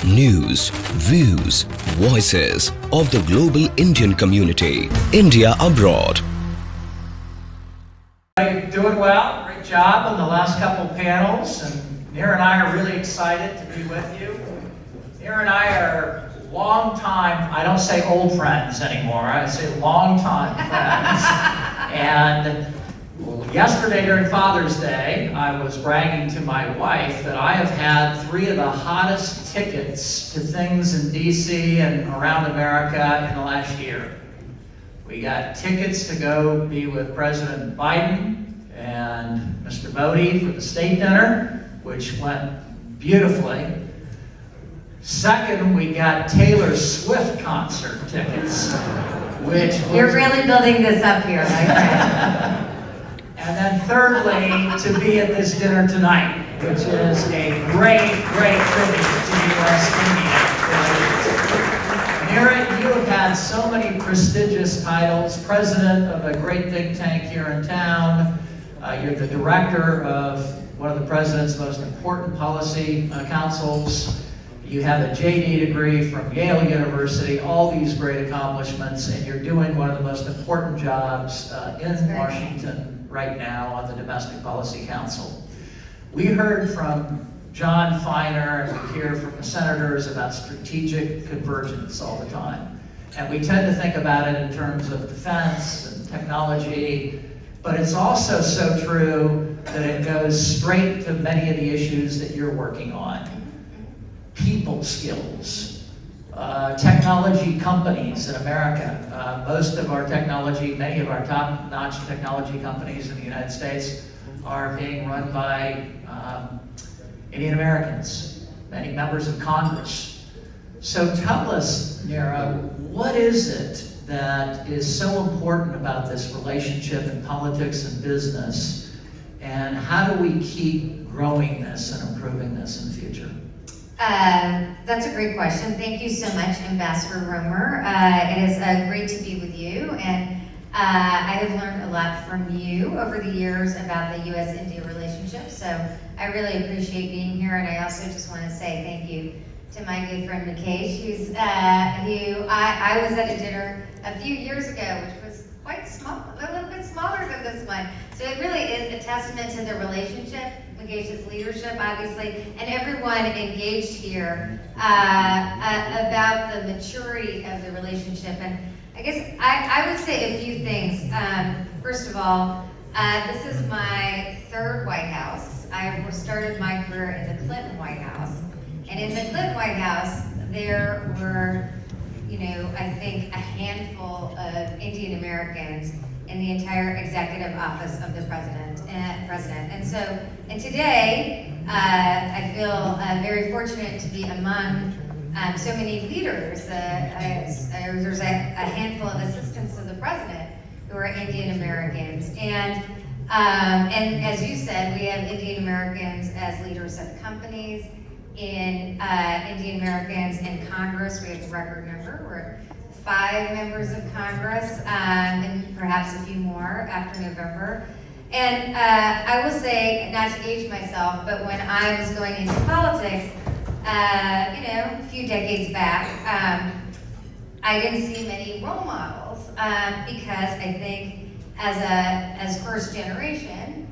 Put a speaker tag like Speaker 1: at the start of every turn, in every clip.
Speaker 1: News, views, voices of the global Indian community. India abroad.
Speaker 2: Doing well, great job on the last couple panels, and Neera and I are really excited to be with you. Neera and I are long time, I don't say old friends anymore, I say long time friends. And yesterday during Father's Day, I was bragging to my wife that I have had 3 of the hottest tickets to things in Desi and around America in the last year. We got tickets to go be with President Biden and Mr. Modi for the state dinner, which went beautifully. Second, we got Taylor Swift concert tickets, which
Speaker 3: You're really building this up here, my friend.
Speaker 2: And then thirdly, to be at this dinner tonight, which is a great, great tribute to U.S. India. Neera, you have had so many prestigious titles, president of a great think tank here in town. You're the director of one of the president's most important policy councils. You have a JD degree from Yale University, all these great accomplishments, and you're doing one of the most important jobs in Washington right now on the Domestic Policy Council. We heard from John Feiner and we hear from the senators about strategic convergence all the time. And we tend to think about it in terms of defense and technology, but it's also so true that it goes straight to many of the issues that you're working on. People skills, technology companies in America. Most of our technology, many of our top-notch technology companies in the United States are being run by Indian Americans, many members of Congress. So tell us, Neera, what is it that is so important about this relationship in politics and business, and how do we keep growing this and improving this in the future?
Speaker 3: That's a great question. Thank you so much, Ambassador Romer. It is great to be with you, and I have learned a lot from you over the years about the U.S.-India relationship, so I really appreciate being here, and I also just want to say thank you to my good friend Mukesh, who I was at a dinner a few years ago, which was quite small, a little bit smaller than this one. So it really is a testament to the relationship, Mukesh's leadership, obviously, and everyone engaged here about the maturity of the relationship. And I guess I would say a few things. First of all, this is my 3rd White House. I started my career in the Clinton White House. And in the Clinton White House, there were, I think a handful of Indian Americans in the entire executive office of the president. And today, I feel very fortunate to be among so many leaders. There's a handful of assistants to the president who are Indian Americans. And as you said, we have Indian Americans as leaders of companies, Indian Americans in Congress. We have a record number. We're at 5 members of Congress, and perhaps a few more after November. And I will say, not to age myself, but when I was going into politics, a few decades back, I didn't see many role models because I think as first generation,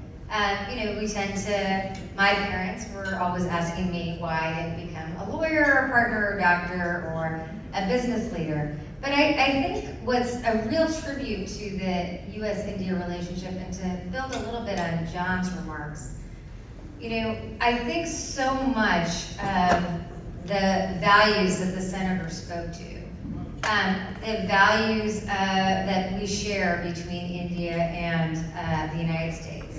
Speaker 3: we tend to, my parents were always asking me why I didn't become a lawyer, a partner, a doctor, or a business leader. But I think what's a real tribute to the U.S.-India relationship, and to build a little bit on John's remarks, I think so much of the values that the senator spoke to, the values that we share between India and the United States,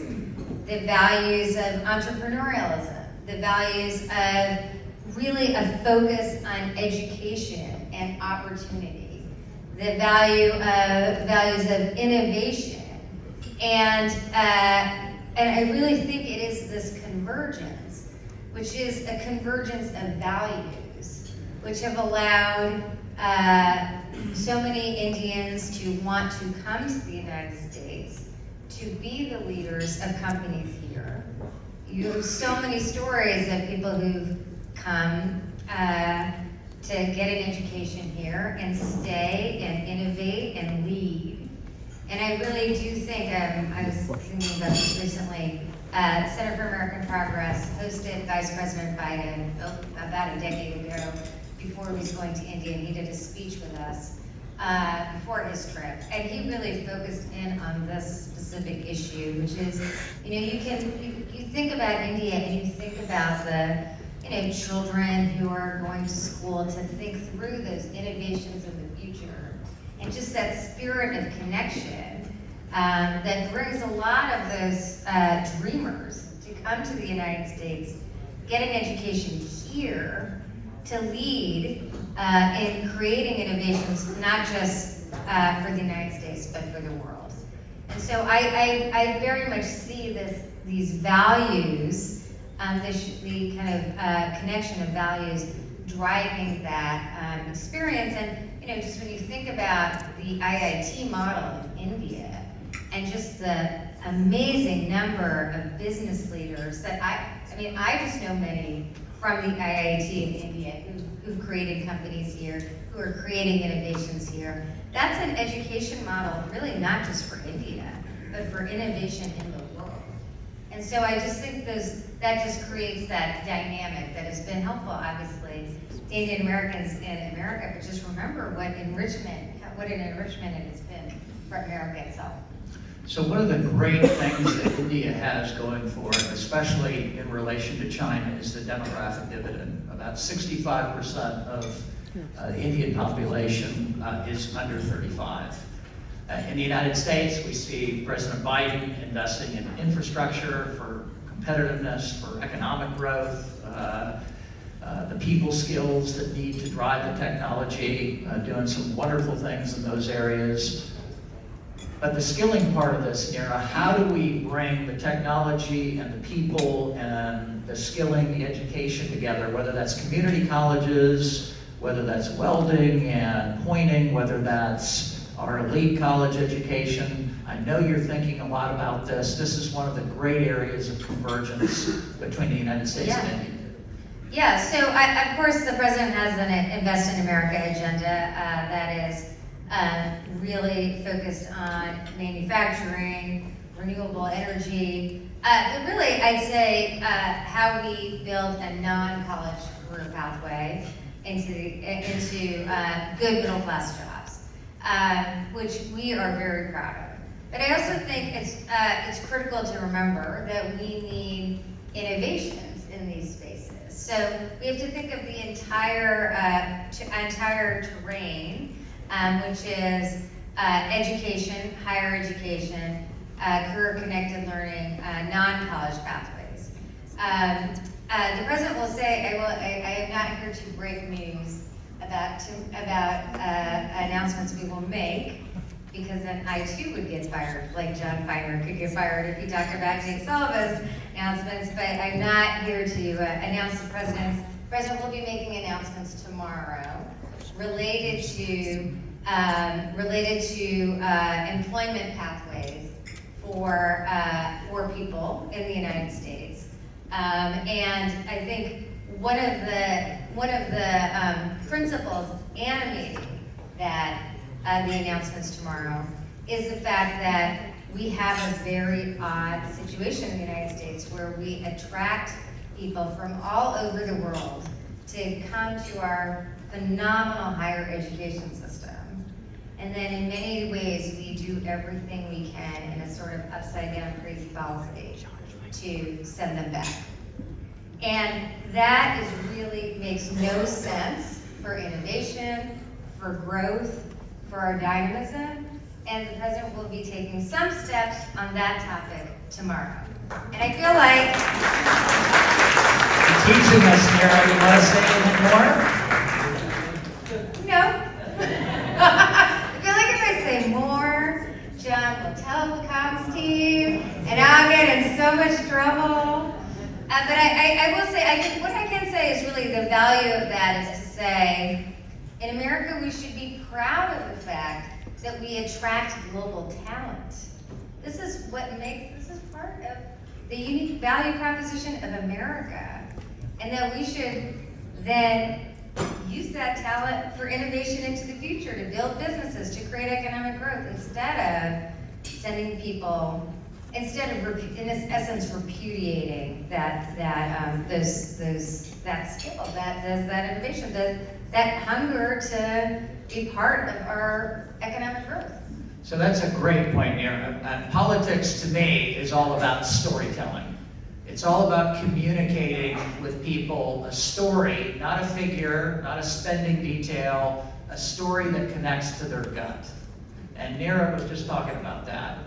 Speaker 3: the values of entrepreneurialism, the values of really a focus on education and opportunity, the values of innovation, and I really think it is this convergence, which is a convergence of values, which have allowed so many Indians to want to come to the United States, to be the leaders of companies here. You have so many stories of people who've come to get an education here and stay and innovate and lead. And I really do think, I was thinking about this recently, Center for American Progress hosted Vice President Biden about a decade ago before he was going to India, and he did a speech with us before his trip. And he really focused in on this specific issue, which is, you think about India and you think about the children who are going to school to think through those innovations of the future, and just that spirit of connection that brings a lot of those dreamers to come to the United States, get an education here, to lead in creating innovations, not just for the United States, but for the world. And so I very much see these values, the kind of connection of values driving that experience. And just when you think about the IIT model in India, and just the amazing number of business leaders that I just know many from the IIT in India who've created companies here, who are creating innovations here. That's an education model, really not just for India, but for innovation in the world. And so I just think that just creates that dynamic that has been helpful, obviously, to Indian Americans in America, but just remember what an enrichment it has been for America itself.
Speaker 2: So one of the great things that India has going for it, especially in relation to China, is the demographic dividend. About 65% of the Indian population is under 35. In the United States, we see President Biden investing in infrastructure for competitiveness, for economic growth, the people skills that need to drive the technology, doing some wonderful things in those areas. But the skilling part of this, Neera, how do we bring the technology and the people and the skilling, the education together, whether that's community colleges, whether that's welding and pointing, whether that's our elite college education. I know you're thinking a lot about this. This is one of the great areas of convergence between the United States and India.
Speaker 3: Yeah, so of course the president has an Invest in America agenda that is really focused on manufacturing, renewable energy, but really I'd say how we build a non-college career pathway into good middle class jobs, which we are very proud of. But I also think it's critical to remember that we need innovations in these spaces. So we have to think of the entire terrain, which is education, higher education, career-connected learning, non-college pathways. The president will say, I am not here to break news about announcements we will make, because then I too would get fired, like John Feiner could get fired if he talked about Jake Sullivan's announcements, but I'm not here to announce the president. The president will be making announcements tomorrow related to employment pathways for people in the United States. And I think one of the principles animating that the announcements tomorrow is the fact that we have a very odd situation in the United States where we attract people from all over the world to come to our phenomenal higher education system. And then in many ways, we do everything we can in a sort of upside down crazy policy to send them back. And that really makes no sense for innovation, for growth, for our dynamism. And the president will be taking some steps on that topic tomorrow. And I feel like...
Speaker 2: You're teaching us, Neera. You want to say anything more?
Speaker 3: No. I feel like if I say more, John will tell the comms team, and I'll get in so much trouble. But I will say, what I can say is really the value of that is to say, in America, we should be proud of the fact that we attract global talent. This is part of the unique value proposition of America, and that we should then use that talent for innovation into the future, to build businesses, to create economic growth, instead of sending people, instead of, in essence, repudiating that skill, that innovation, that hunger to be part of our economic growth.
Speaker 2: So that's a great point, Neera. And politics, to me, is all about storytelling. It's all about communicating with people a story, not a figure, not a spending detail, a story that connects to their gut. And Neera was just talking about that.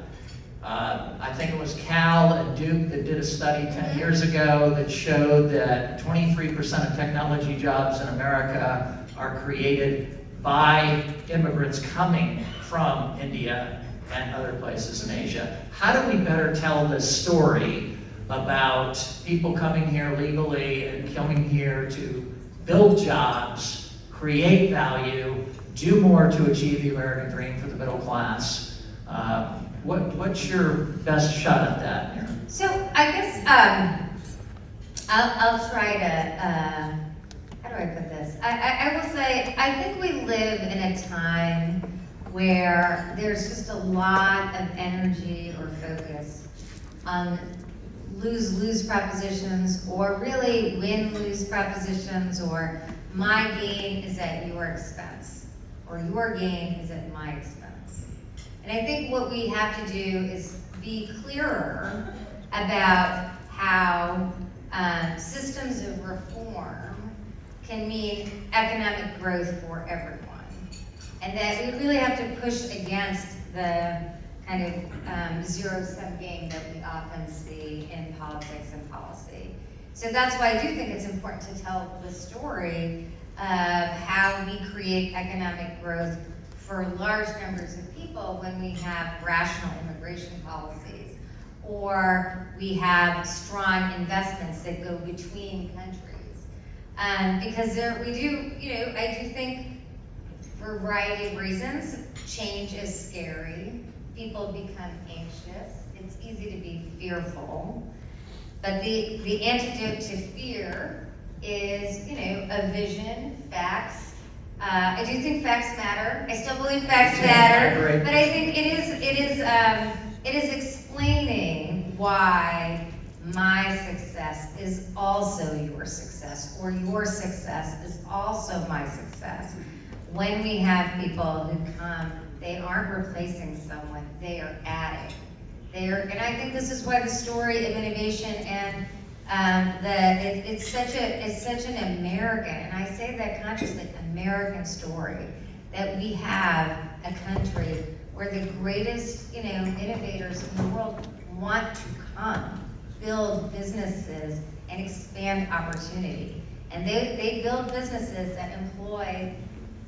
Speaker 2: I think it was Cal and Duke that did a study 10 years ago that showed that 23% of technology jobs in America are created by immigrants coming from India and other places in Asia. How do we better tell this story about people coming here legally and coming here to build jobs, create value, do more to achieve the American dream for the middle class? What's your best shot at that, Neera?
Speaker 3: So I guess I'll try to, how do I put this? I will say, I think we live in a time where there's just a lot of energy or focus on lose-lose propositions, or really win-lose propositions, or my gain is at your expense, or your gain is at my expense. And I think what we have to do is be clearer about how systems of reform can mean economic growth for everyone. And that we really have to push against the kind of zero-sum game that we often see in politics and policy. So that's why I do think it's important to tell the story of how we create economic growth for large numbers of people when we have rational immigration policies, or we have strong investments that go between countries. Because we do, I do think for a variety of reasons, change is scary. People become anxious. It's easy to be fearful. But the antidote to fear is, a vision, facts. I do think facts matter. I still believe facts matter. But I think it is explaining why my success is also your success, or your success is also my success. When we have people who come, they aren't replacing someone, they are adding. And I think this is why the story of innovation and it's such an American, and I say that consciously, American story, that we have a country where the greatest, innovators in the world want to come, build businesses, and expand opportunity. And they build businesses that employ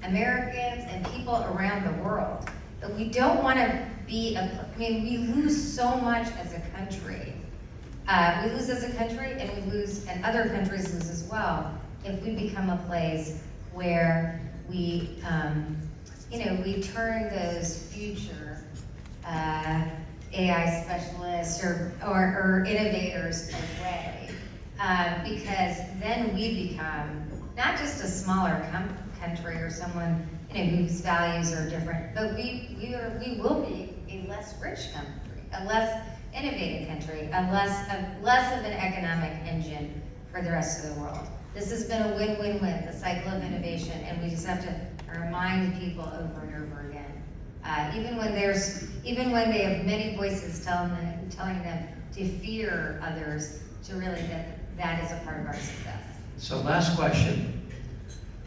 Speaker 3: Americans and people around the world. But we don't want to be we lose so much as a country. We lose as a country, and other countries lose as well, if we become a place where we, we turn those future AI specialists or innovators away, because then we become not just a smaller country or someone whose values are different, but we will be a less rich country, a less innovative country, less of an economic engine for the rest of the world. This has been a win-win-win, the cycle of innovation, and we just have to remind people over and over again. Even when they have many voices telling them to fear others, to really that is a part of our success.
Speaker 2: So last question.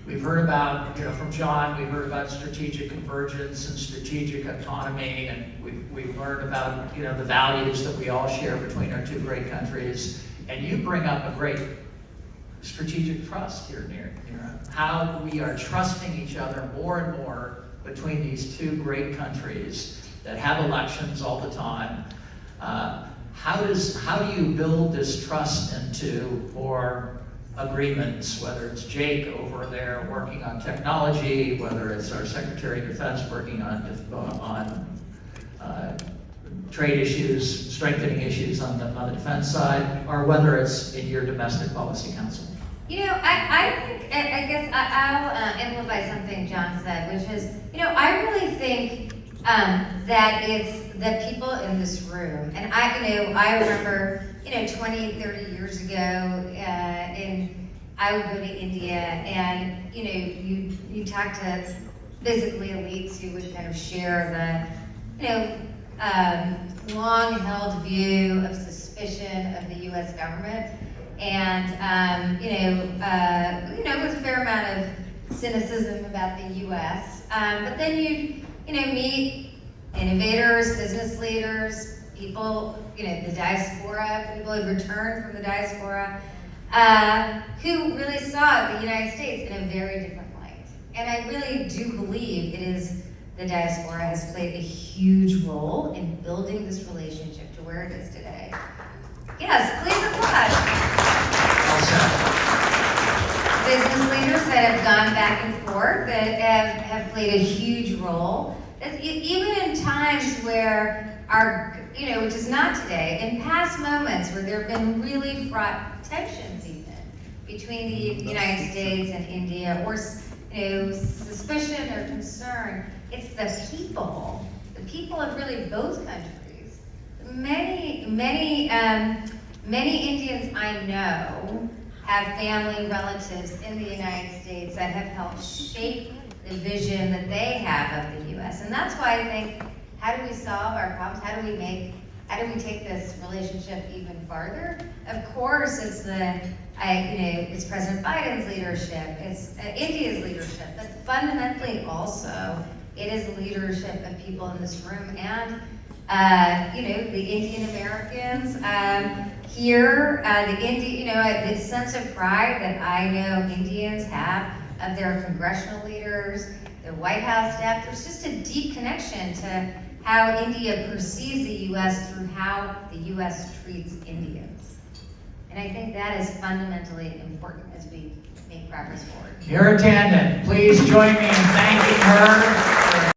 Speaker 2: We've heard about, from John, we've heard about strategic convergence and strategic autonomy, and we've learned about, the values that we all share between our two great countries. And you bring up a great strategic trust here, Neera. How we are trusting each other more and more between these two great countries that have elections all the time. How do you build this trust into more agreements, whether it's Jake over there working on technology, whether it's our Secretary of Defense working on trade issues, strengthening issues on the defense side, or whether it's in your domestic policy council?
Speaker 3: I think I'll amplify something John said, which is, I really think that it's the people in this room. And I remember, 20, 30 years ago, I would go to India, and you talk to physically elites who would kind of share the, long-held view of suspicion of the U.S. government, and there was a fair amount of cynicism about the U.S. But then you meet innovators, business leaders, people, the diaspora, people who returned from the diaspora, who really saw the United States in a very different light. And I really do believe the diaspora has played a huge role in building this relationship to where it is today. Yes, please applaud. Business leaders that have gone back and forth, that have played a huge role. Even in times where which is not today, in past moments where there have been really fraught tensions even between the United States and India, or suspicion or concern, it's the people of really both countries. Many Indians I know have family relatives in the United States that have helped shape the vision that they have of the U.S. And that's why I think, how do we solve our problems? How do we take this relationship even farther? Of course, it's it's President Biden's leadership, it's India's leadership, but fundamentally also, it is the leadership of people in this room, and the Indian Americans here, the sense of pride that I know Indians have of their congressional leaders, their White House staff. There's just a deep connection to how India perceives the U.S. through how the U.S. treats Indians. And I think that is fundamentally important as we make progress forward.
Speaker 2: Neera Tanden, please join me in thanking her.